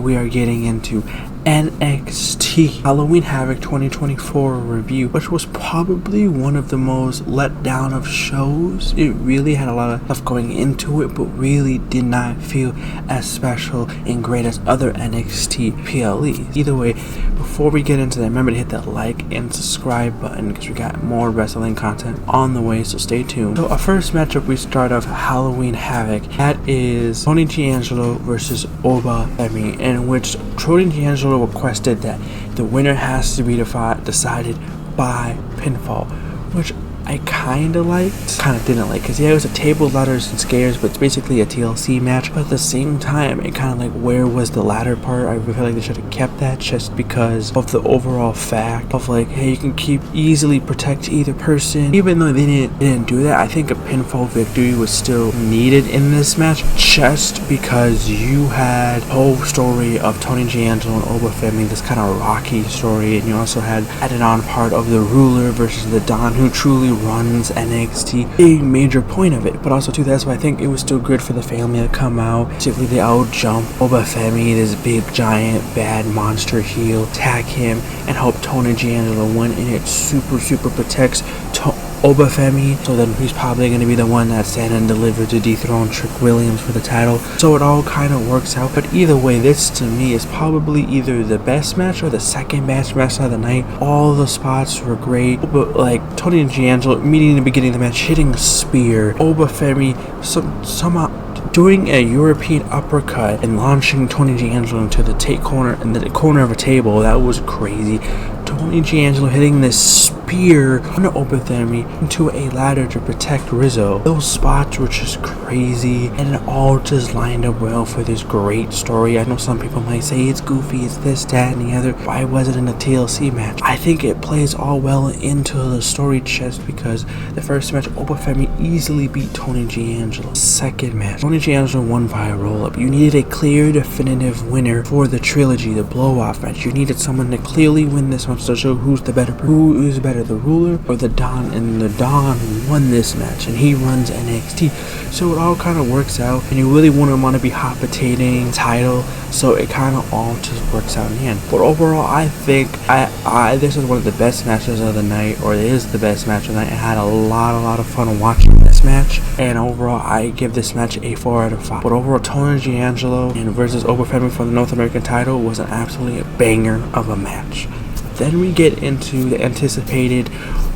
we are getting into NXT Halloween Havoc 2024 review, which was probably one of the most let down of shows. It really had a lot of stuff going into it, but really did not feel as special and great as other NXT PLEs. Either way, before we get into that, remember to hit that like and subscribe button because we got more wrestling content on the way, so stay tuned. So our first matchup, we start off Halloween Havoc. That is Tony D'Angelo versus Oba Femi, in which Tony D'Angelo requested that the winner has to be decided by pinfall, which I kind of liked, kind of didn't like, because yeah, it was a table, ladders, and scares, but it's basically a TLC match. But at the same time, it kind of like, where was the ladder part? I feel like they should have kept that just because of the overall fact of like, hey, you can easily protect either person. Even though they didn't do that, I think a pinfall victory was still needed in this match, just because you had a whole story of Tony D'Angelo and Oba Femi, this kind of rocky story, and you also had added on part of the ruler versus the Don, who truly runs NXT, a major point of it. But also too, that's why I think it was still good for the family to come out. Basically, they out jump Oba Femi, this big giant bad monster heel, attack him and help Tony D'Angelo win, and it super protects Oba Femi, so then he's probably going to be the one that's stand and deliver to dethrone Trick Williams for the title. So it all kind of works out. But either way, this to me is probably either the best match or the second best match of the night. All the spots were great, but like Tony D'Angelo immediately in the beginning of the match hitting a spear, Oba Femi somehow doing a European uppercut and launching Tony D'Angelo into the corner of a table. That was crazy. Tony D'Angelo hitting this spear on Oba Femi into a ladder to protect Rizzo. Those spots were just crazy, and it all just lined up well for this great story. I know some people might say it's goofy, it's this, that, and the other. Why was it in a TLC match? I think it plays all well into the story just because the first match, Oba Femi easily beat Tony D'Angelo. Second match, Tony D'Angelo won via roll-up. You needed a clear, definitive winner for the trilogy, the blow-off match. You needed someone to clearly win this match to show who's better, the ruler or the Don, and the Don won this match, and he runs NXT. So it all kind of works out, and you really wouldn't want to be hot potatoing title, so it kind of all just works out in the end. But overall, I think this is one of the best matches of the night, or it is the best match of the night. I had a lot of fun watching this match, and overall, I give this match a 4 out of 5. But overall, Tony D'Angelo and versus Oba Femi for the North American title was an absolutely banger of a match. Then we get into the anticipated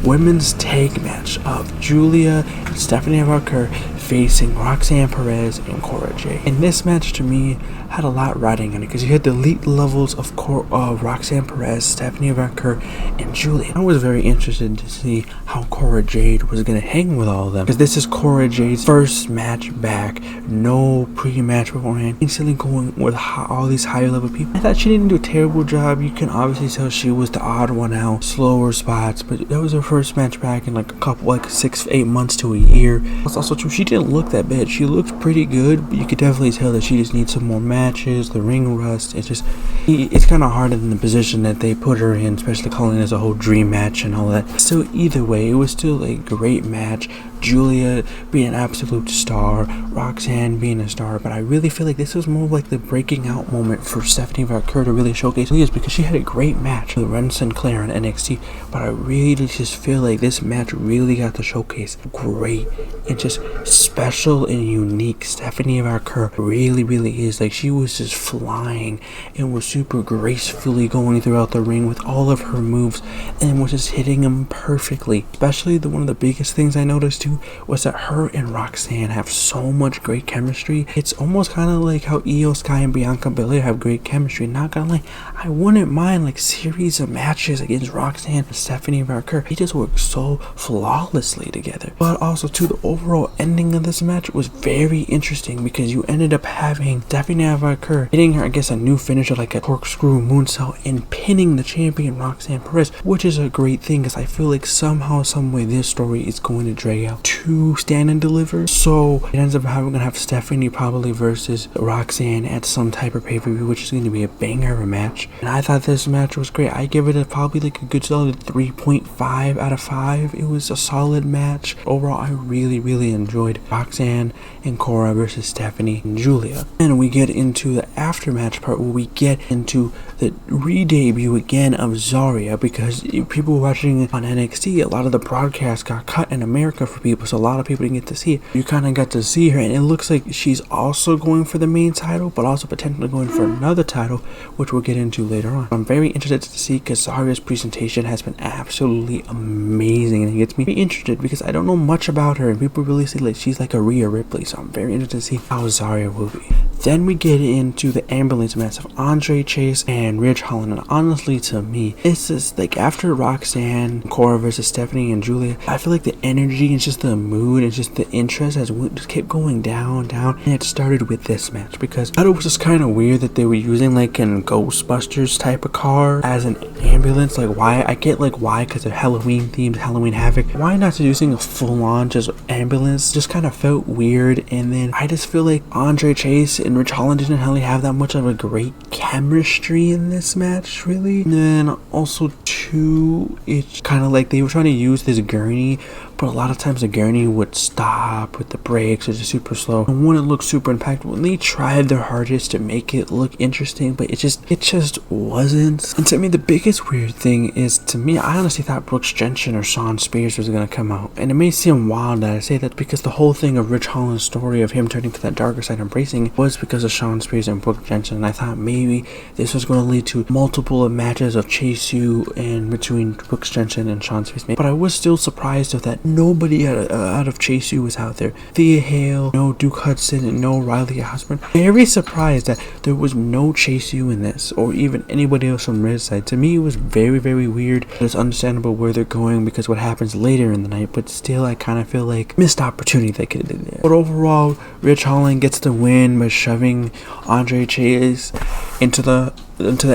women's tag match of Julia and Stephanie Havoc facing Roxanne Perez and Cora Jade. And this match to me had a lot riding on it because you had the elite levels of Roxanne Perez, Stephanie Havoc, and Julia. I was very interested to see how Cora Jade was going to hang with all of them, because this is Cora Jade's first match back, no pre-match beforehand, instantly going with all these higher level people. I thought she didn't do a terrible job. You can obviously tell she was the odd one out, slower spots, but that was her first match back in like a couple, like 6-8 months to a year. It's also true, she didn't look that bad. She looked pretty good, but you could definitely tell that she just needs some more matches, the ring rust. It's kind of hard in the position that they put her in, especially calling this a whole dream match and all that. So either way, it was still a great match. Julia being an absolute star, Roxanne being a star, but I really feel like this was more like the breaking out moment for Stephanie Havoc to really showcase who she is, because she had a great match with Ren Sinclair on NXT, but I really just feel like this match really got to showcase great and just special and unique Stephanie Havoc really is. Like, she was just flying and was super gracefully going throughout the ring with all of her moves and was just hitting them perfectly. Especially one of the biggest things I noticed too was that her and Roxanne have so much great chemistry. It's almost kind of like how Io Sky and Bianca Belair have great chemistry. Not gonna lie, I wouldn't mind like series of matches against Roxanne and Stephanie Havoc. They just work so flawlessly together. But also too, the overall ending of this match was very interesting because you ended up having Stephanie Havoc hitting her, I guess, a new finisher like a corkscrew moonsault and pinning the champion Roxanne Perez, which is a great thing because I feel like somehow, some way this story is going to drag out to stand and deliver. So it ends up gonna have Stephanie probably versus Roxanne at some type of pay-per-view, which is going to be a banger of a match. And I thought this match was great. I give it probably like a good solid 3.5 out of 5. It was a solid match. Overall, I really enjoyed Roxanne and Cora versus Stephanie and Julia. And we get into the aftermatch part where we get into the re-debut again of Zarya, because people watching on NXT, a lot of the broadcasts got cut in America for people, so a lot of people didn't get to see it. You kind of got to see her, and it looks like she's also going for the main title, but also potentially going for another title, which we'll get into later on. I'm very interested to see, because Zarya's presentation has been absolutely amazing, and it gets me interested because I don't know much about her, and people really say like she's like a Rhea Ripley, so I'm very interested to see how Zarya will be. Then we get into the ambulance match of Andre Chase and Ridge Holland, and honestly, to me, it's just like after Roxanne, Cora versus Stephanie and Julia, I feel like the energy and just the mood and just the interest has just kept going down, and it started with this match because I thought it was just kind of weird that they were using like an Ghostbusters type of car as an ambulance. Like, why? I get like why, because of Halloween themed, Halloween Havoc. Why not just using a full-on just ambulance? Just kind of felt weird. And then I just feel like Andre Chase and Ridge Holland didn't really have that much of a great chemistry in this match, really. And then also too, it's kind of like they were trying to use this gurney, but a lot of times the gurney would stop with the brakes or just super slow and wouldn't look super impactful. And they tried their hardest to make it look interesting, but it just wasn't. And to me, the biggest weird thing is, to me, I honestly thought Brooks Jensen or Shawn Spears was gonna come out. And it may seem wild that I say that, because the whole thing of Ridge Holland's story of him turning to that darker side, embracing, was because of Shawn Spears and Brooks Jensen. And I thought maybe this was going to lead to multiple matches of Chase U and between Brooks Jensen and Shawn Spears. But I was still surprised of that nobody out of Chase U was out there. Thea Hale, no Duke Hudson, and no Riley Osborne. Very surprised that there was no Chase U in this, or even anybody else from Red's side. To me, it was very weird. It's understandable where they're going because what happens later in the night, but still, I kind of feel like missed opportunity they could have did there. But overall, Ridge Holland gets the win by shoving Andre Chase into the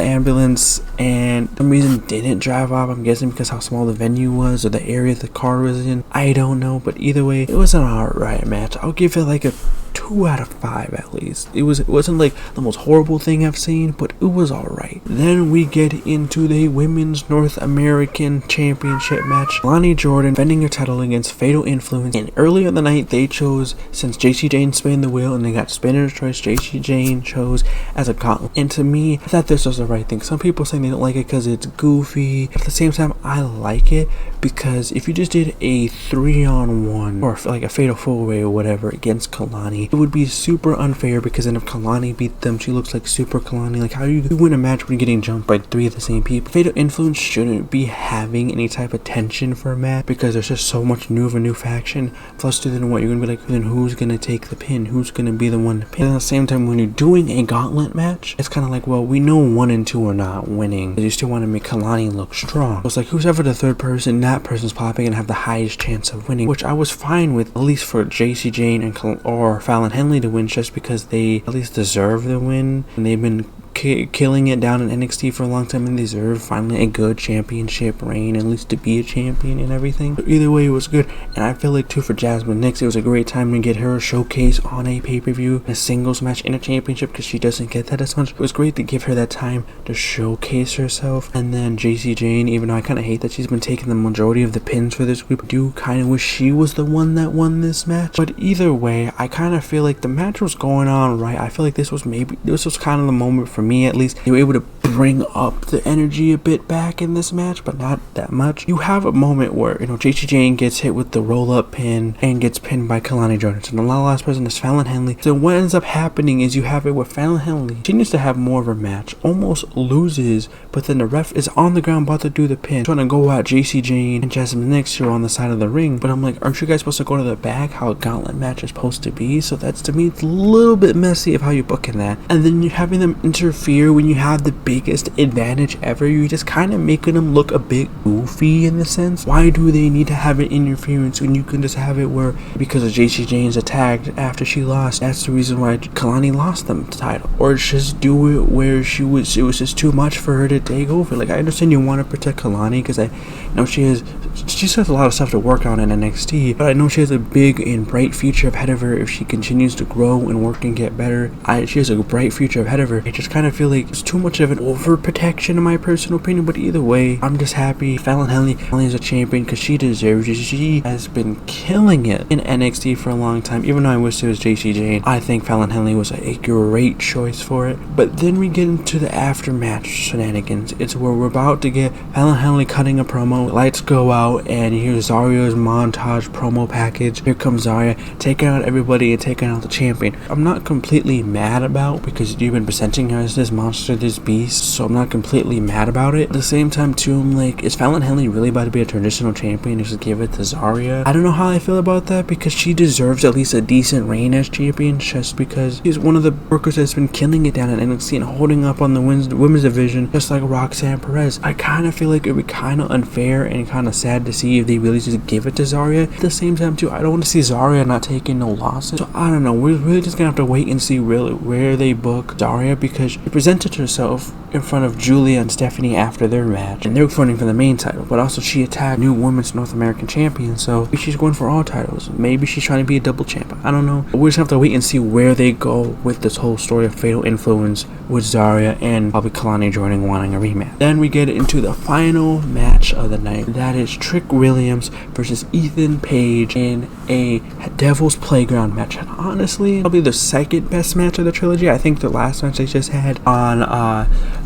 ambulance, and for some reason didn't drive off. I'm guessing because how small the venue was or the area the car was in. I don't know, but either way, it was an alright match. I'll give it like a 2 out of 5 at least. It wasn't like the most horrible thing I've seen, but it was alright. Then we get into the Women's North American Championship match. Lonnie Jordan defending her title against Fatal Influence, and earlier in the night they chose, since JC Jane spun the wheel and they got spinner's choice, JC Jane chose as a gauntlet. And to me, I thought this was the right thing. Some people saying they don't like it because it's goofy. At the same time, I like it because if you just did a 3-on-1 or like a fatal 4-way or whatever against Kalani, it would be super unfair, because then if Kalani beat them, she looks like super Kalani. Like, how do you win a match when you're getting jumped by 3 of the same people? Fatal Influence shouldn't be having any type of tension for a match because there's just so much new of a new faction. Plus, then what, you're gonna be like, then who's gonna take the pin? Who's gonna be the one to pin? And at the same time, when you're doing a gauntlet match, it's kind of like, well, we know 1 and 2 are not winning, but you still want to make Kalani look strong. So it's like, who's ever the third person, that person's popping and have the highest chance of winning, which I was fine with, at least for JC Jane and or Fallon Henley to win, just because they at least deserve the win, and they've been killing it down in NXT for a long time and deserve finally a good championship reign, at least to be a champion and everything. But either way, it was good. And I feel like too, for Jasmine Nix, it was a great time to get her a showcase on a pay-per-view, a singles match in a championship, because she doesn't get that as much. It was great to give her that time to showcase herself. And then JC Jane, even though I kind of hate that she's been taking the majority of the pins for this group, I do kind of wish she was the one that won this match. But either way, I kind of feel like the match was going on right. I feel like this was kind of the moment for me, at least. They were able to bring up the energy a bit back in this match, but not that much. You have a moment where, JC Jane gets hit with the roll-up pin and gets pinned by Kalani Jordan. So the last person is Fallon Henley. So what ends up happening is you have it where Fallon Henley continues to have more of a match, almost loses, but then the ref is on the ground about to do the pin, trying to go at JC Jane and Jasmine Nix, who are on the side of the ring. But I'm like, aren't you guys supposed to go to the back, how a gauntlet match is supposed to be? So that's, to me, it's a little bit messy of how you're booking that. And then you're having them interfere when you have the biggest advantage ever. You're just kind of making them look a bit goofy in the sense. Why do they need to have an interference when you can just have it where, because of JC Jane's attack after she lost, that's the reason why Kalani lost them the title? Or just do it where it was just too much for her to take over. Like, I understand you want to protect Kalani because I know she has she still has a lot of stuff to work on in NXT, but I know she has a big and bright future ahead of her if she continues to grow and work and get better. She has a bright future ahead of her. I just kind of feel like it's too much of an overprotection in my personal opinion, but either way, I'm just happy Fallon Henley is a champion because she deserves it. She has been killing it in NXT for a long time. Even though I wish it was JC Jane, I think Fallon Henley was a great choice for it. But then we get into the aftermatch shenanigans. It's where we're about to get Fallon Henley cutting a promo, lights go out, and here's Zarya's montage promo package. Here comes Zarya taking out everybody and taking out the champion. I'm not completely mad about, because you've been presenting her as this monster, this beast, so I'm not completely mad about it. At the same time too, I'm like, is Fallon Henley really about to be a traditional champion and just give it to Zarya? I don't know how I feel about that, because she deserves at least a decent reign as champion, just because she's one of the workers that's been killing it down in NXT and holding up on the women's division, just like Roxanne Perez. I kind of feel like it would be kind of unfair and kind of sad to see if they really just give it to Zarya. At the same time too, I don't want to see Zarya not taking no losses. So I don't know, we're really just gonna have to wait and see really where they book Zarya, because she presented herself in front of Julia and Stephanie after their match, and they're fighting for the main title, but also she attacked new women's North American champion, so maybe she's going for all titles. Maybe she's trying to be a double champ. I don't know. We just have to wait and see where they go with this whole story of Fatal Influence with Zarya and probably Kalani joining, wanting a rematch. Then we get into the final match of the night. That is Trick Williams versus Ethan Page in a Devil's Playground match. And honestly, probably the second best match of the trilogy. I think the last match they just had on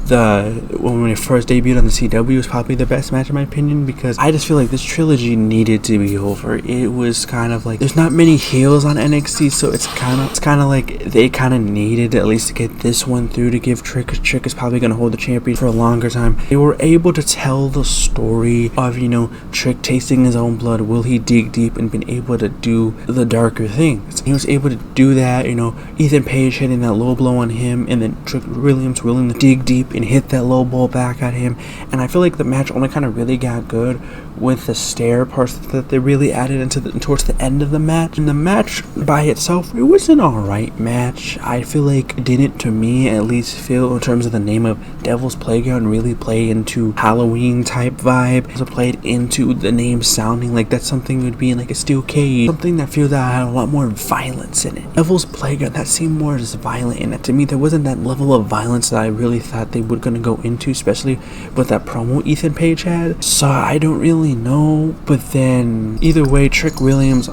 when they first debuted on the CW was probably the best match in my opinion, because I just feel like this trilogy needed to be over. It was kind of like, there's not many heels on NXT, so it's kind of like they kind of needed at least to get this one through to give Trick, because Trick is probably going to hold the champion for a longer time. They were able to tell the story of, you know, Trick tasting his own blood. Will he dig deep and been able to do the darker things? He was able to do that, you know, Ethan Page hitting that low blow on him, and then Trick Williams willing to dig deep and hit that low blow back at him. And I feel like the match only kind of really got good with the stair parts that they really added into towards the end of the match. And the match by itself, it was an alright match. I feel like it didn't, to me at least, feel in terms of the name of Devil's Playground, really play into Halloween type vibe. So played into the name sounding like that's something would be in like a steel cage, something that feels that had a lot more violence in it. Devil's Playground, that seemed more just violent in it. To me, there wasn't that level of violence that I really thought they were gonna go into, especially with that promo Ethan Page had. So I don't really know, but then either way, Trick Williams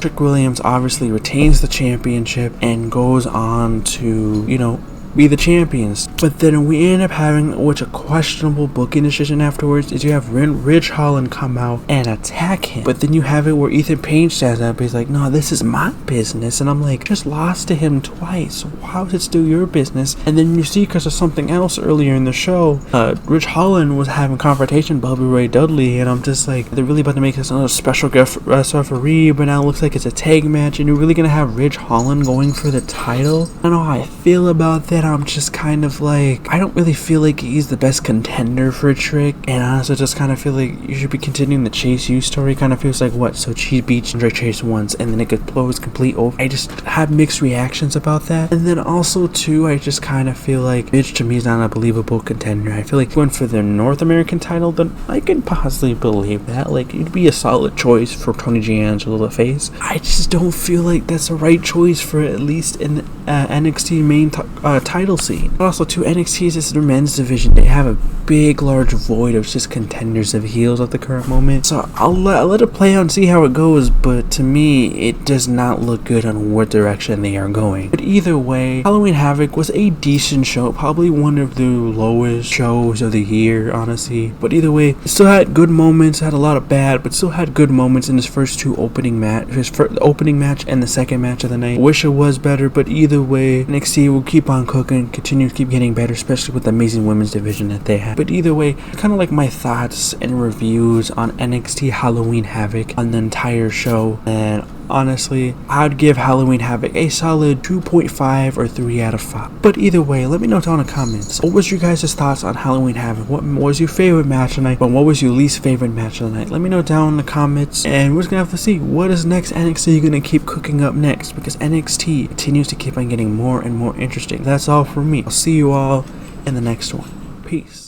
obviously retains the championship and goes on to, you know, be the champions. But then we end up having, which a questionable booking decision afterwards, is you have Ridge Holland come out and attack him. But then you have it where Ethan Page stands up, he's like, no, this is my business. And I'm like, just lost to him twice, how is it still your business? And then you see, because of something else earlier in the show, Ridge Holland was having confrontation with Bobby Ray Dudley, and I'm just like, they're really about to make this another special guest referee, but now it looks like it's a tag match, and you're really gonna have Ridge Holland going for the title? I don't know how I feel about that. I'm just kind of like, I don't really feel like he's the best contender for Trick, and I also just kind of feel like you should be continuing the Chase U story. Kind of feels like, what, so she beats Andre Chase once and then it could blows complete over. I just have mixed reactions about that. And then also too, I just kind of feel like Mitch to me is not a believable contender. I feel like going for the North American title, then I can possibly believe that, like it'd be a solid choice for Tony D'Angelo to face. I just don't feel like that's the right choice for at least in NXT main title scene. But also too, NXT is this men's division. They have a big large void of just contenders of heels at the current moment, so I'll let it play out and see how it goes, but to me it does not look good on what direction they are going. But either way, Halloween Havoc was a decent show, probably one of the lowest shows of the year, honestly, but either way, it still had good moments, had a lot of bad, but still had good moments in his first two opening match, the opening match and the second match of the night. Wish it was better, but either way, NXT will keep on cooking, continue to keep getting better, especially with the amazing women's division that they have. But either way, kind of like my thoughts and reviews on NXT Halloween Havoc on the entire show, and honestly, I'd give Halloween Havoc a solid 2.5 or 3 out of 5. But either way, let me know down in the comments, what was your guys' thoughts on Halloween Havoc? What was your favorite match tonight? But what was your least favorite match of the night? Let me know down in the comments, and we're just gonna have to see what is next NXT gonna keep cooking up next, because NXT continues to keep on getting more and more interesting. That's all for me. I'll see you all in the next one. Peace.